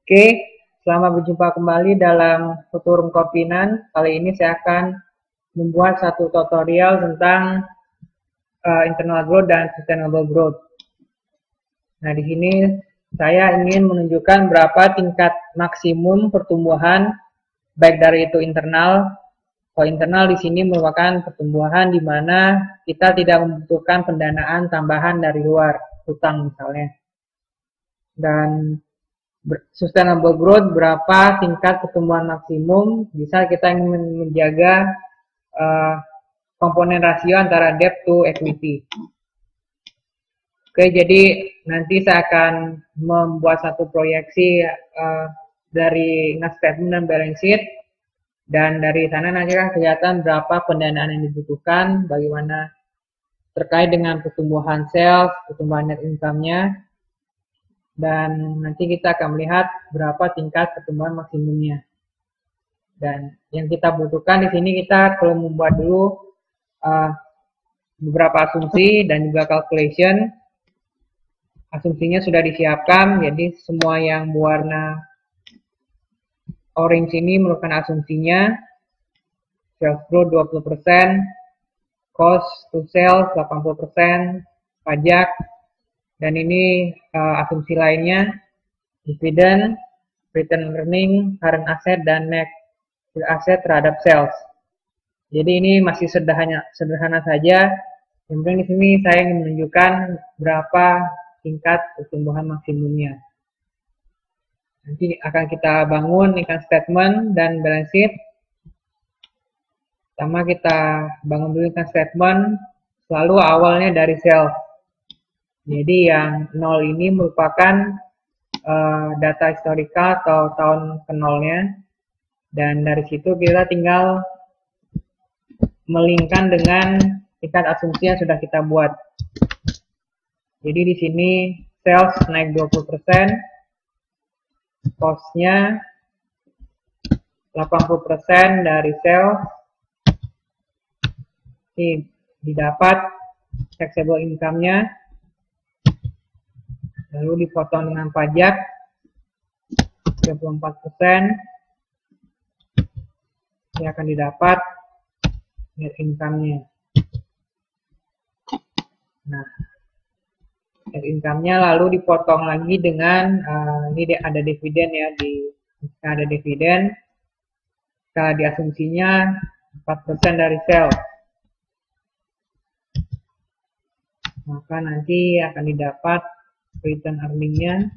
Oke, selamat berjumpa kembali dalam Futurum Korpinan. Kali ini saya akan membuat satu tutorial tentang internal growth dan sustainable growth. Nah, di sini saya ingin menunjukkan berapa tingkat maksimum pertumbuhan, baik dari itu internal. Kalau internal di sini merupakan pertumbuhan di mana kita tidak membutuhkan pendanaan tambahan dari luar, hutang misalnya. Dan sustainable growth, berapa tingkat pertumbuhan maksimum bisa kita ingin menjaga komponen rasio antara debt to equity. Oke, jadi nanti saya akan membuat satu proyeksi dari income statement dan balance sheet, dan dari sana nanti akan kelihatan berapa pendanaan yang dibutuhkan, bagaimana terkait dengan pertumbuhan sales, pertumbuhan net income-nya, dan nanti kita akan melihat berapa tingkat pertumbuhan maksimumnya. Dan yang kita butuhkan di sini, kita perlu membuat dulu beberapa asumsi dan juga calculation. Asumsinya sudah disiapkan, jadi semua yang berwarna orange ini merupakan asumsinya. Sales growth 20%, cost to sales 80%, pajak. Dan ini asumsi lainnya, dividen, return earning, current asset, dan net asset terhadap sales. Jadi ini masih sederhana saja. Yang penting di sini saya ingin menunjukkan berapa tingkat pertumbuhan maksimumnya. Nanti akan kita bangun income statement dan balance sheet. Pertama kita bangun dulu income statement, selalu awalnya dari sales. Jadi yang 0 ini merupakan data historical atau tahun ke nolnya, dan dari situ kita tinggal melingkan dengan tingkat asumsi yang sudah kita buat. Jadi di sini sales naik 20%, cost-nya 80% dari sales, ini didapat taxable income-nya, lalu dipotong dengan pajak 34%, ini akan didapat net income-nya. Nah, net income-nya lalu dipotong lagi dengan ini ada dividen ya, ada dividen, kalau di asumsinya 4% dari sales, maka nanti akan didapat return earning-nya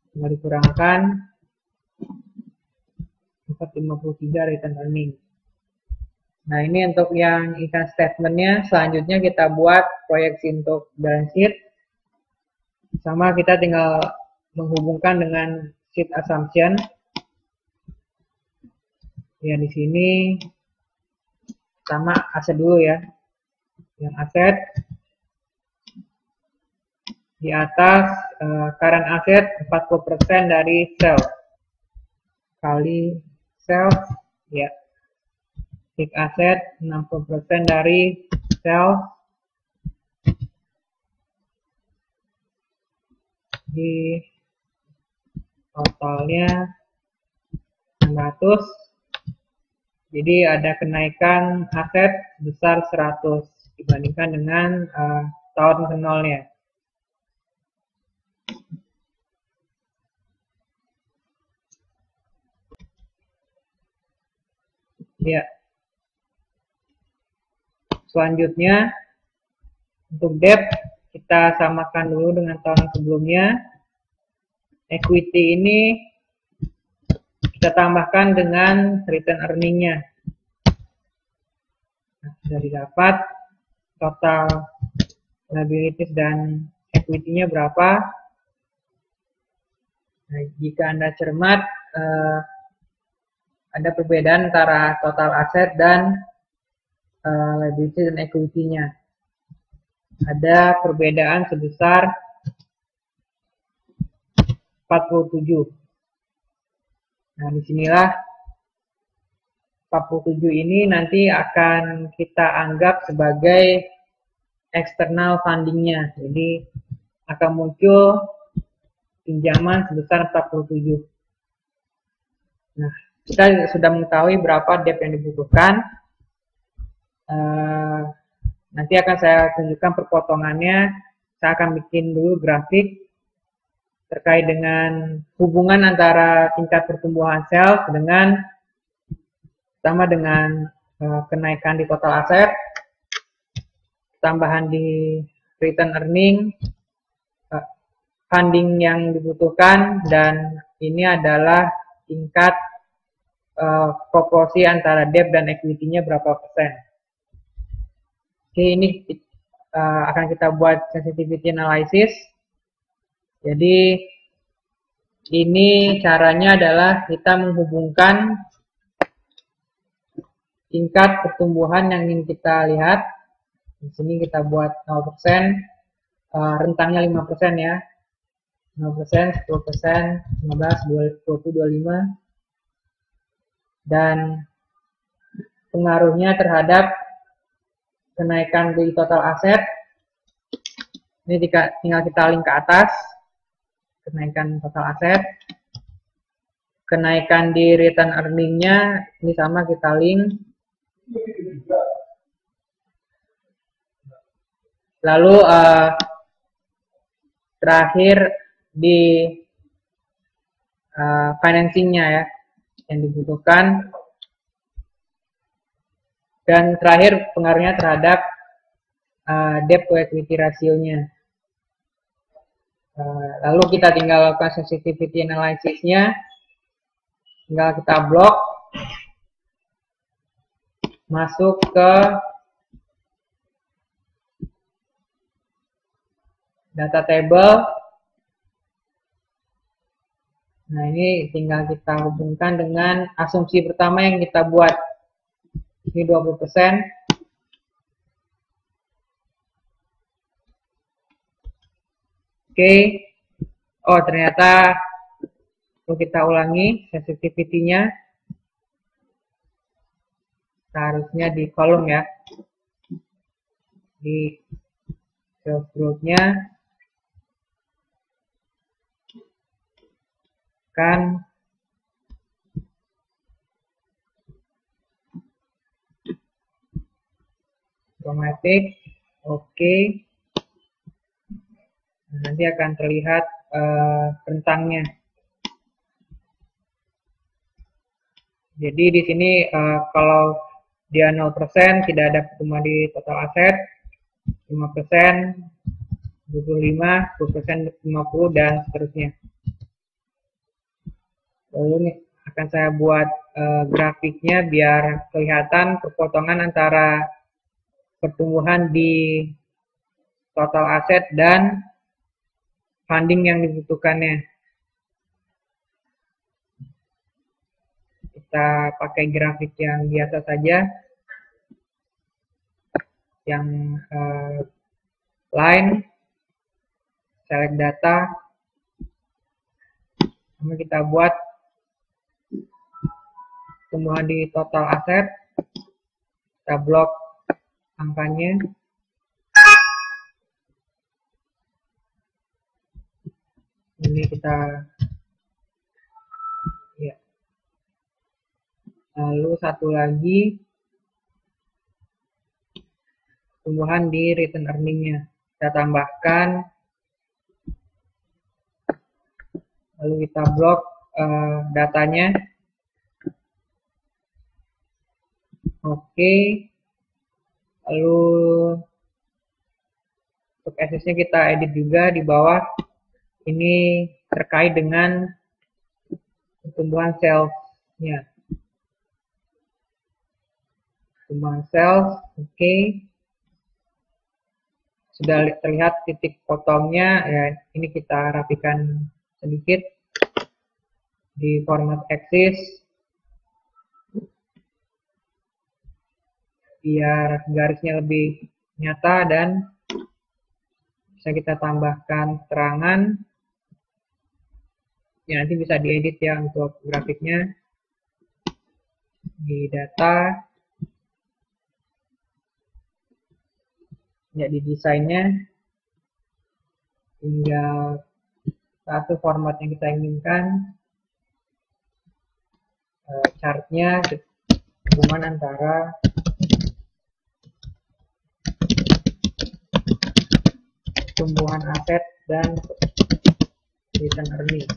tinggal dikurangkan 453 return earning. Nah, ini untuk yang income statement-nya. Selanjutnya kita buat proyeksi untuk balance sheet. Sama kita tinggal menghubungkan dengan sheet assumption. Ya, di sini sama aset dulu ya. Yang aset di atas current asset 40% dari sales kali sales ya. Fixed asset 60% dari sales di totalnya 600. Jadi ada kenaikan aset besar 100 dibandingkan dengan tahun ke nolnya. Ya. Selanjutnya untuk debt kita samakan dulu dengan tahun sebelumnya. Equity ini kita tambahkan dengan return earning-nya. Nah, sudah didapat total liabilities dan equity-nya berapa. Nah, jika Anda cermat, ada perbedaan antara total aset dan liability dan equity-nya. Ada perbedaan sebesar 47. Nah, disinilah 47 ini nanti akan kita anggap sebagai external funding-nya. Jadi akan muncul pinjaman sebesar 47. Nah, kita sudah mengetahui berapa debt yang dibutuhkan. Nanti akan saya tunjukkan perpotongannya. Saya akan bikin dulu grafik terkait dengan hubungan antara tingkat pertumbuhan sales dengan sama dengan kenaikan di total aset, tambahan di return earning, funding yang dibutuhkan, dan ini adalah tingkat proporsi antara debt dan equity-nya berapa persen. Oke, ini akan kita buat sensitivity analysis. Jadi ini caranya adalah kita menghubungkan tingkat pertumbuhan yang ingin kita lihat. Di sini kita buat 0%, rentangnya 5% ya. 5%, 10%, 15, 20, 25. Dan pengaruhnya terhadap kenaikan di total aset. Ini tinggal kita link ke atas. Kenaikan total aset, kenaikan di return earning-nya ini sama, kita link. Lalu terakhir di financing-nya ya yang dibutuhkan, dan terakhir pengaruhnya terhadap debt to equity ratio-nya. Lalu kita tinggal lakukan sensitivity analysis-nya, tinggal kita blok, masuk ke data table. Nah, ini tinggal kita hubungkan dengan asumsi pertama yang kita buat. Ini 20%. Oke. Oh, ternyata perlu kita ulangi sensitivity-nya. Seharusnya di kolom ya. Di sales growth-nya kan otomatis. Oke. Nanti akan terlihat rentangnya. Jadi di sini kalau dia 0% tidak ada pertumbuhan di total aset, 5%, 25, 10%, 50, dan seterusnya. Lalu ini akan saya buat grafiknya biar kelihatan perpotongan antara pertumbuhan di total aset dan funding yang dibutuhkannya. Kita pakai grafik yang biasa saja, yang line, select data, sama kita buat pertumbuhan di total aset, kita blok angkanya. Ini kita ya. Lalu satu lagi pertumbuhan di return earning-nya kita tambahkan, lalu kita blok datanya. Oke, lalu untuk access-nya kita edit juga di bawah. Ini terkait dengan pertumbuhan sales-nya. Pertumbuhan sales, oke. Sudah terlihat titik potongnya, ya ini kita rapikan sedikit di format axis biar garisnya lebih nyata, dan bisa kita tambahkan keterangan. Ya, nanti bisa diedit ya untuk grafiknya di data. Ya, di desainnya tinggal satu format yang kita inginkan, chartnya hubungan antara pertumbuhan aset dan return earning.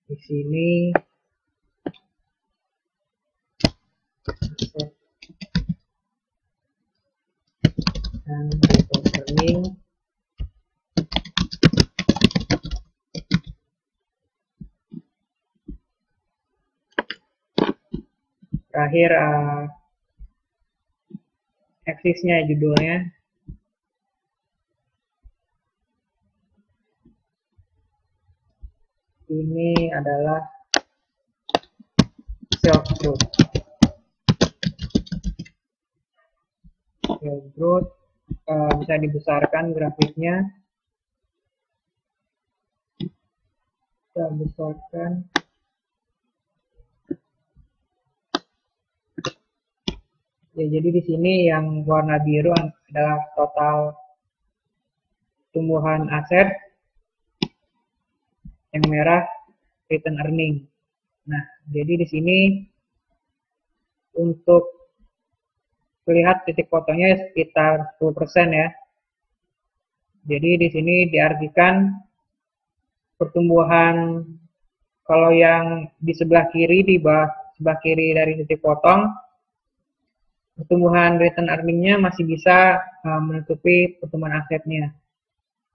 Di sini aset dan return earning. Terakhir axisnya judulnya. Ini adalah sales growth. Sales growth bisa dibesarkan grafiknya. Kita besarkan. Ya, jadi di sini yang warna biru adalah total tumbuhan aset, yang merah return earning. Nah, jadi di sini untuk lihat titik fotonya sekitar 10% ya. Jadi di sini diartikan pertumbuhan, kalau yang di sebelah kiri, di bawah sebelah kiri dari titik potong, pertumbuhan return earningnya masih bisa menutupi pertumbuhan asetnya.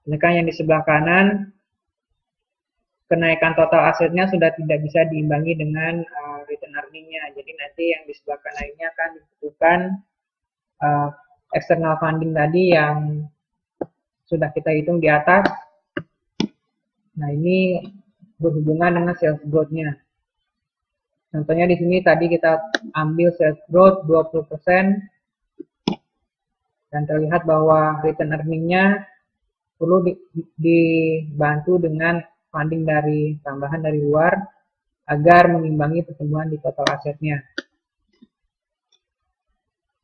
Sedangkan yang di sebelah kanan, kenaikan total asetnya sudah tidak bisa diimbangi dengan return earningnya. Jadi nanti yang di sebelah kanan ini akan dibutuhkan external funding tadi yang sudah kita hitung di atas. Nah, ini berhubungan dengan sales growth-nya. Contohnya di sini tadi kita ambil sales growth 20% dan terlihat bahwa return earning-nya perlu dibantu dengan funding dari tambahan dari luar agar mengimbangi pertumbuhan di total asetnya.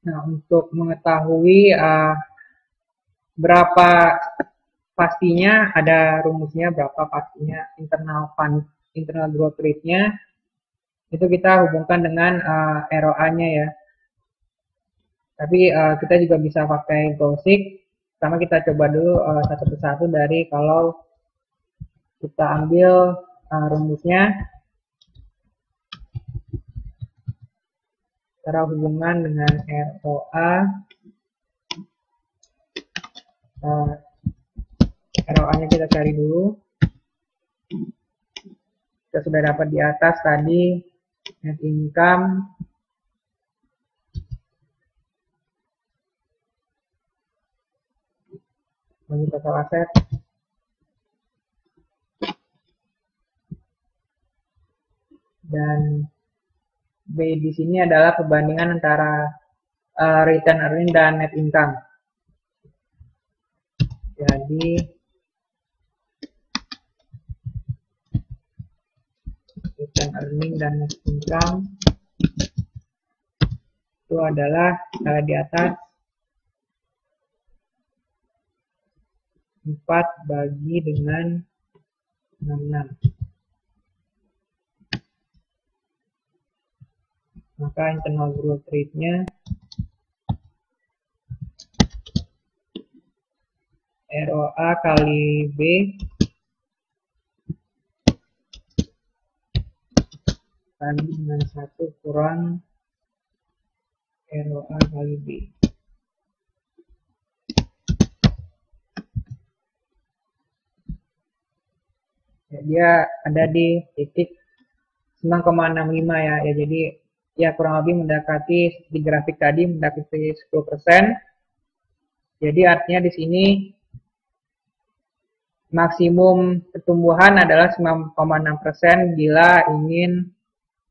Nah, untuk mengetahui berapa pastinya, ada rumusnya berapa pastinya internal growth rate-nya. Itu kita hubungkan dengan ROA-nya ya. Tapi kita juga bisa pakai Gaussian. Pertama kita coba dulu satu persatu dari kalau kita ambil rumusnya secara hubungan dengan ROA. ROA-nya kita cari dulu. Kita sudah dapat di atas tadi net income bagi total aset, dan B di sini adalah perbandingan antara return earning dan net income. Jadi return earning dan net income itu adalah di atas 4 bagi dengan 66. Maka internal growth rate-nya ROA kali B kali dengan 1 kurang ROA kali B. Ya, dia ada di titik 9,65 ya. Ya, jadi ya kurang lebih mendekati di grafik tadi mendekati 10%. Jadi artinya di sini maksimum pertumbuhan adalah 9,6% bila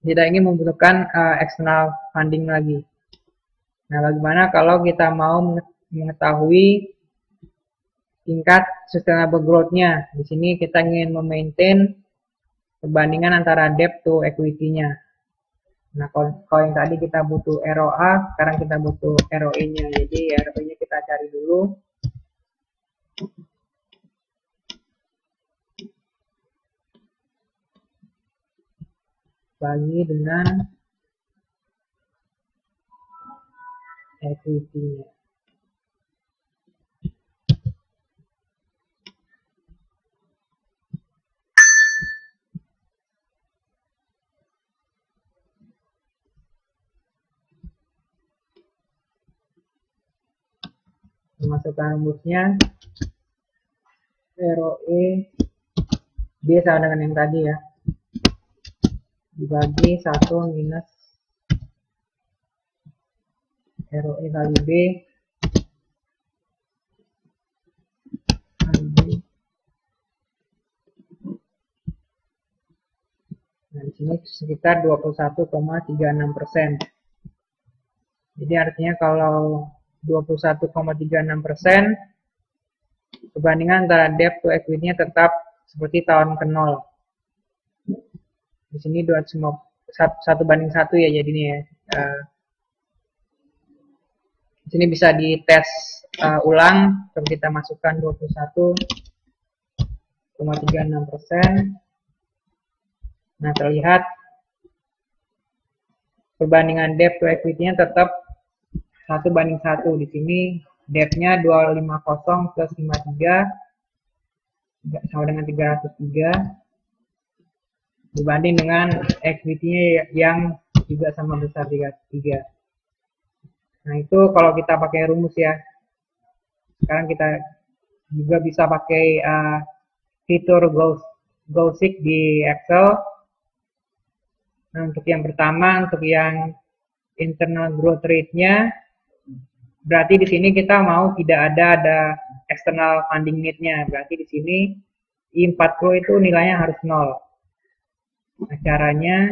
tidak ingin membutuhkan external funding lagi. Nah, bagaimana kalau kita mau mengetahui tingkat sustainable growth-nya? Di sini kita ingin memaintain perbandingan antara debt to equity-nya. Nah, kalau yang tadi kita butuh ROA, sekarang kita butuh ROE-nya. Jadi ROE-nya kita cari dulu. Bagi dengan equity-nya. Masukkan rumusnya, ROE B sama dengan yang tadi ya, dibagi 1 minus ROE kali B kali B. Nah, di sini sekitar 21,36%. Jadi artinya kalau 21,36%, perbandingan antara debt to equity-nya tetap seperti tahun ke 0. Di sini 1:1 ya jadinya ya. Di sini bisa dites ulang. Kalau kita masukkan 21,36%. Nah, terlihat perbandingan debt to equity-nya tetap 1:1. Di sini debt-nya 250 plus 53 sama dengan 303 dibanding dengan equity-nya yang juga sama besar 303. Nah, itu kalau kita pakai rumus ya. Sekarang kita juga bisa pakai fitur GoSeek di Excel. Nah, untuk yang pertama, untuk yang internal growth rate-nya, berarti di sini kita mau tidak ada external funding need-nya. Berarti di sini I40 itu nilainya harus 0. Nah, caranya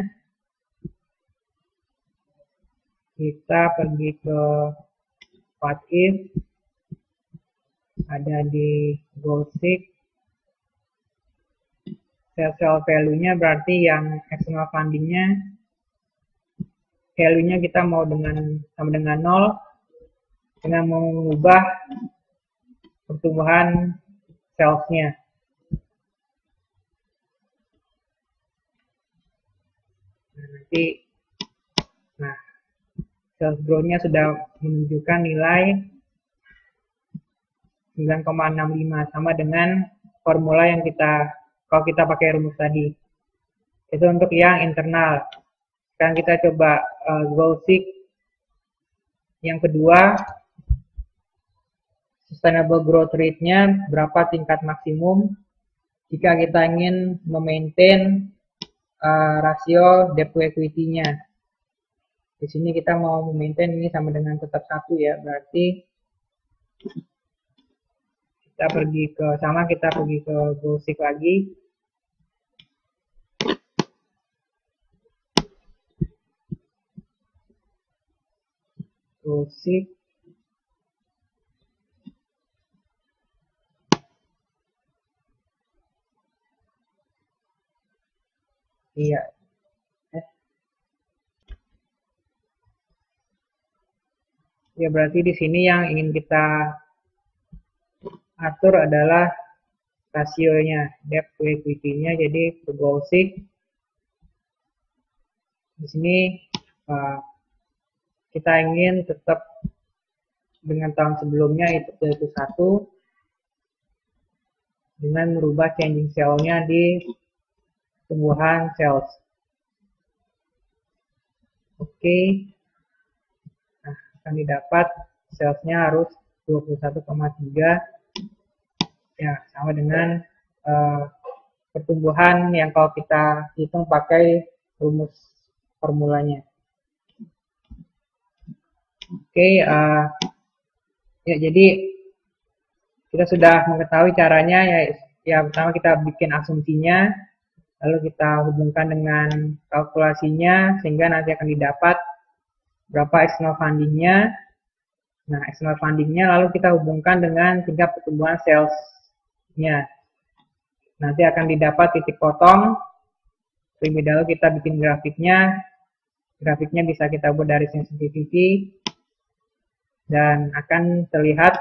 kita pergi ke what if, ada di GoSeek, sell value-nya berarti yang external funding-nya, value-nya kita mau sama dengan 0, dengan mengubah pertumbuhan sales-nya. Nah, nanti, sales growth-nya sudah menunjukkan nilai 9,65 sama dengan formula yang kalau kita pakai rumus tadi. Itu untuk yang internal. Sekarang kita coba GoSeek yang kedua, sustainable growth rate-nya berapa tingkat maksimum jika kita ingin memaintain rasio debt to equity-nya. Di sini kita mau memaintain ini sama dengan tetap 1 ya, berarti kita pergi ke GoSeek lagi. GoSeek. Iya. Ya, berarti di sini yang ingin kita atur adalah rasionya, debt to equity-nya. Jadi ke GoSeek. Di sini kita ingin tetap dengan tahun sebelumnya yaitu 1 dengan merubah changing cell-nya di pertumbuhan sales. Oke. Nah, akan didapat sales-nya harus 21,3. Ya, sama dengan pertumbuhan yang kalau kita hitung pakai rumus formulanya. Oke, ya jadi kita sudah mengetahui caranya ya pertama kita bikin asumsinya, lalu kita hubungkan dengan kalkulasinya sehingga nanti akan didapat berapa external funding-nya. Nah, external funding-nya lalu kita hubungkan dengan tingkat pertumbuhan sales-nya. Nanti akan didapat titik potong. Terlebih dahulu kita bikin grafiknya. Grafiknya bisa kita buat dari sensitivity dan akan terlihat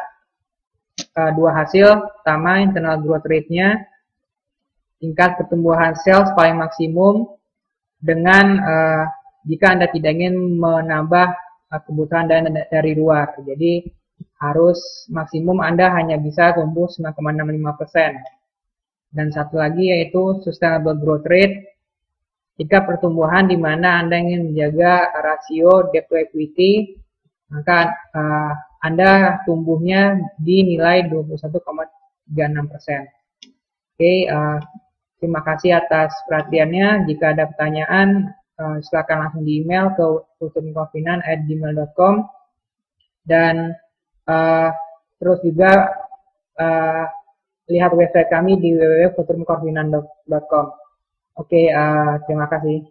dua hasil. Pertama, internal growth rate-nya, tingkat pertumbuhan sales paling maksimum dengan jika Anda tidak ingin menambah kebutuhan dana dari luar. Jadi harus maksimum Anda hanya bisa tumbuh 9,65%. Dan satu lagi yaitu sustainable growth rate. Jika pertumbuhan di mana Anda ingin menjaga rasio debt to equity, maka Anda tumbuhnya di nilai 21,36%. Oke, terima kasih atas perhatiannya. Jika ada pertanyaan, silakan langsung di email ke futurumkofinan@gmail.com dan terus juga lihat website kami di www.futurumkofinan.com. Oke, terima kasih.